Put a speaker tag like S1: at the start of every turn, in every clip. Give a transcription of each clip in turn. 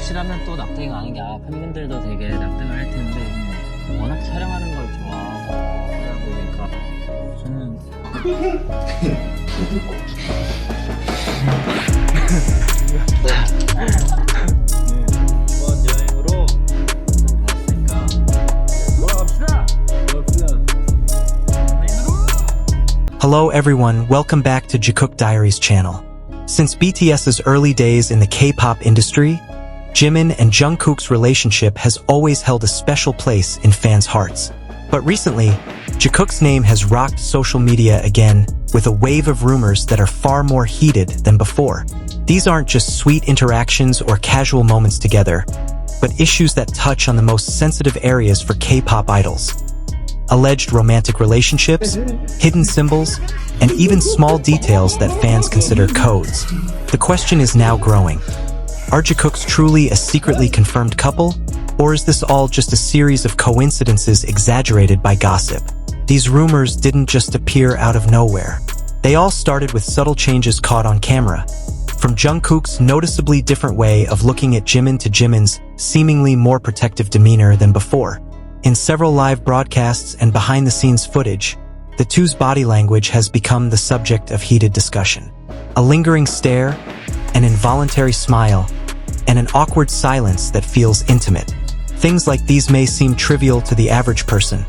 S1: 확실하면 또 낙태가 가는 게 팬분들도 되게 낙태를 할 텐데 워낙 촬영하는 걸 좋아하다 보니까 저는 이번 여행으로 봤으니까 돌아갑시다.
S2: Hello everyone, welcome back to Jikook Diaries channel. Since BTS's early days in the K-pop industry, Jimin and Jungkook's relationship has always held a special place in fans' hearts. But recently, Jikook's name has rocked social media again with a wave of rumors that are far more heated than before. These aren't just sweet interactions or casual moments together, but issues that touch on the most sensitive areas for K-pop idols. Alleged romantic relationships, hidden symbols, and even small details that fans consider codes. The question is now growing. Are Jikooks truly a secretly confirmed couple? Or is this all just a series of coincidences exaggerated by gossip? These rumors didn't just appear out of nowhere. They all started with subtle changes caught on camera. From Jungkook's noticeably different way of looking at Jimin to Jimin's seemingly more protective demeanor than before. In several live broadcasts and behind-the-scenes footage, the two's body language has become the subject of heated discussion. A lingering stare, an involuntary smile, and an awkward silence that feels intimate. Things like these may seem trivial to the average person,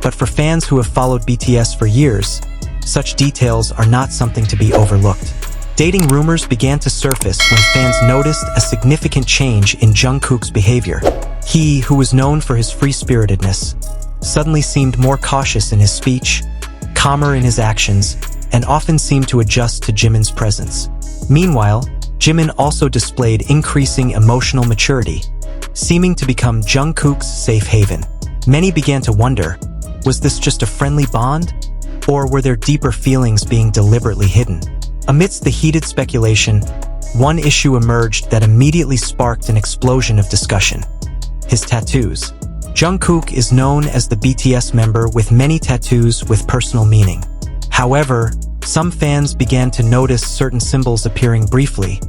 S2: but for fans who have followed BTS for years, such details are not something to be overlooked. Dating rumors began to surface when fans noticed a significant change in Jungkook's behavior. He, who was known for his free-spiritedness, suddenly seemed more cautious in his speech, calmer in his actions, and often seemed to adjust to Jimin's presence. Meanwhile, Jimin also displayed increasing emotional maturity, seeming to become Jungkook's safe haven. Many began to wonder, was this just a friendly bond? Or were there deeper feelings being deliberately hidden? Amidst the heated speculation, one issue emerged that immediately sparked an explosion of discussion. His tattoos. Jungkook is known as the BTS member with many tattoos with personal meaning. However, some fans began to notice certain symbols appearing briefly,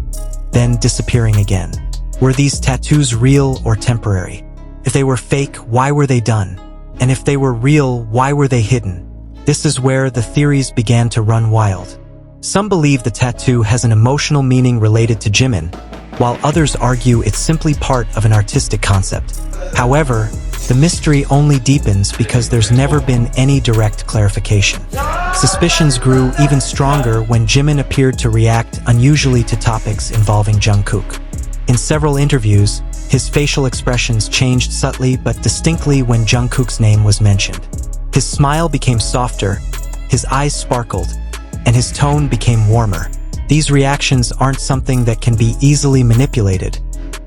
S2: then disappearing again. Were these tattoos real or temporary? If they were fake, why were they done? And if they were real, why were they hidden? This is where the theories began to run wild. Some believe the tattoo has an emotional meaning related to Jimin, while others argue it's simply part of an artistic concept. However, the mystery only deepens because there's never been any direct clarification. Suspicions grew even stronger when Jimin appeared to react unusually to topics involving Jungkook. In several interviews, his facial expressions changed subtly but distinctly when Jungkook's name was mentioned. His smile became softer, his eyes sparkled, and his tone became warmer. These reactions aren't something that can be easily manipulated,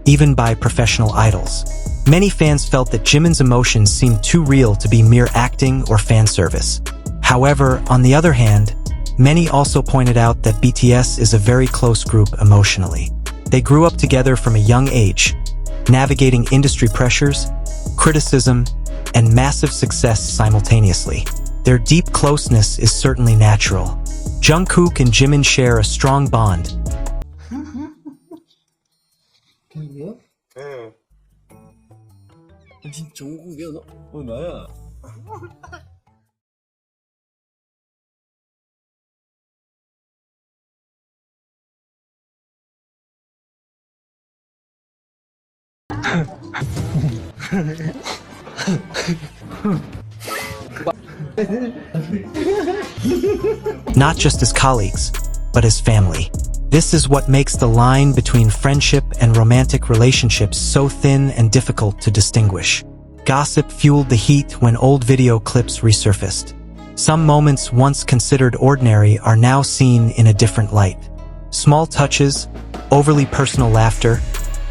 S2: even by professional idols. Many fans felt that Jimin's emotions seemed too real to be mere acting or fan service. However, on the other hand, many also pointed out that BTS is a very close group emotionally. They grew up together from a young age, navigating industry pressures, criticism, and massive success simultaneously. Their deep closeness is certainly natural. Jungkook and Jimin share a strong bond.
S3: 걔야?
S4: 응.
S3: 진짜 정국이야 너? 나야.
S2: Not just as colleagues, but as family. This is what makes the line between friendship and romantic relationships so thin and difficult to distinguish. Gossip fueled the heat when old video clips resurfaced. Some moments once considered ordinary are now seen in a different light. Small touches, overly personal laughter,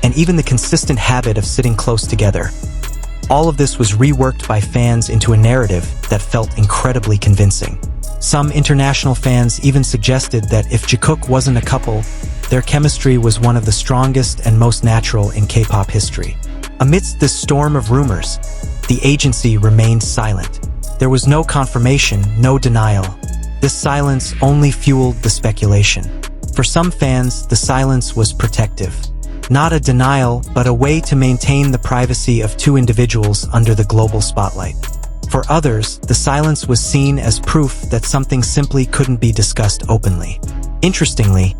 S2: and even the consistent habit of sitting close together. All of this was reworked by fans into a narrative that felt incredibly convincing. Some international fans even suggested that if Jikook wasn't a couple, their chemistry was one of the strongest and most natural in K-pop history. Amidst this storm of rumors, the agency remained silent. There was no confirmation, no denial. This silence only fueled the speculation. For some fans, the silence was protective. Not a denial, but a way to maintain the privacy of two individuals under the global spotlight. For others, the silence was seen as proof that something simply couldn't be discussed openly. Interestingly,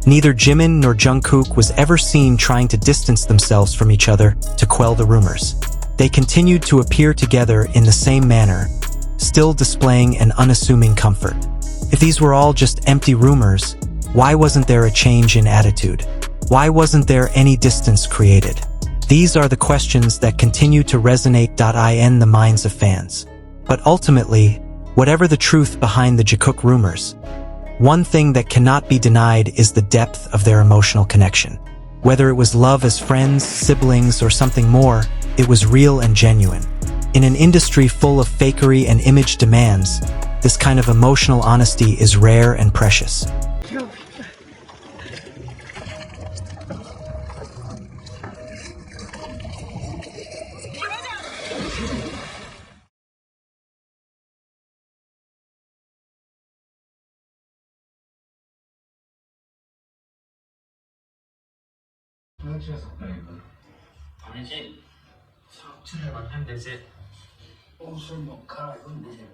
S2: neither Jimin nor Jungkook was ever seen trying to distance themselves from each other to quell the rumors. They continued to appear together in the same manner, still displaying an unassuming comfort. If these were all just empty rumors, why wasn't there a change in attitude? Why wasn't there any distance created? These are the questions that continue to resonate in the minds of fans. But ultimately, whatever the truth behind the Jikook rumors, one thing that cannot be denied is the depth of their emotional connection. Whether it was love as friends, siblings, or something more, it was real and genuine. In an industry full of fakery and image demands, this kind of emotional honesty is rare and precious.
S1: 아니지. 상처를 만나면 되지. 옷을 못 갈아입으면 되지.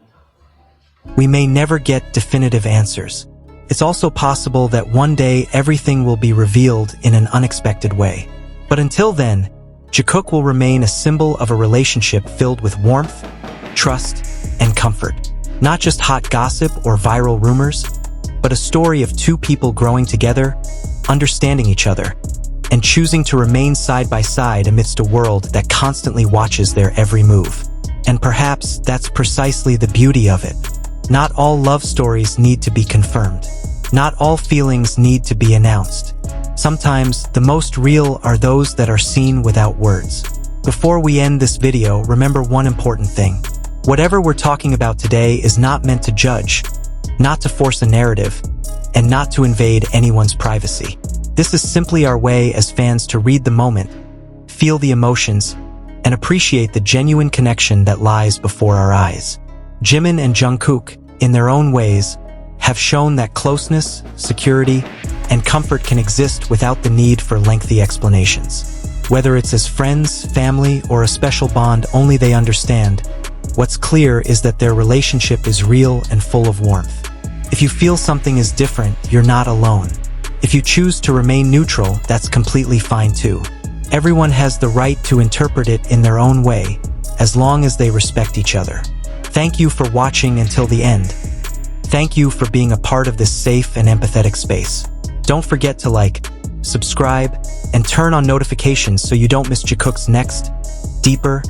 S2: We may never get definitive answers. It's also possible that one day everything will be revealed in an unexpected way. But until then, Jikook will remain a symbol of a relationship filled with warmth, trust, and comfort. Not just hot gossip or viral rumors, but a story of two people growing together, understanding each other, and choosing to remain side by side amidst a world that constantly watches their every move. And perhaps that's precisely the beauty of it. Not all love stories need to be confirmed. Not all feelings need to be announced. Sometimes, the most real are those that are seen without words. Before we end this video, remember one important thing. Whatever we're talking about today is not meant to judge, not to force a narrative, and not to invade anyone's privacy. This is simply our way as fans to read the moment, feel the emotions, and appreciate the genuine connection that lies before our eyes. Jimin and Jungkook, in their own ways, have shown that closeness, security, and comfort can exist without the need for lengthy explanations. Whether it's as friends, family, or a special bond only they understand, what's clear is that their relationship is real and full of warmth. If you feel something is different, you're not alone. If you choose to remain neutral, that's completely fine too. Everyone has the right to interpret it in their own way, as long as they respect each other. Thank you for watching until the end. Thank you for being a part of this safe and empathetic space. Don't forget to like, subscribe, and turn on notifications so you don't miss Jikook's next, deeper,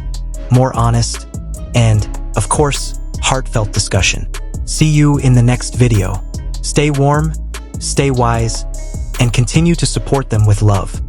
S2: more honest, and, of course, heartfelt discussion. See you in the next video. Stay warm, stay wise, and continue to support them with love.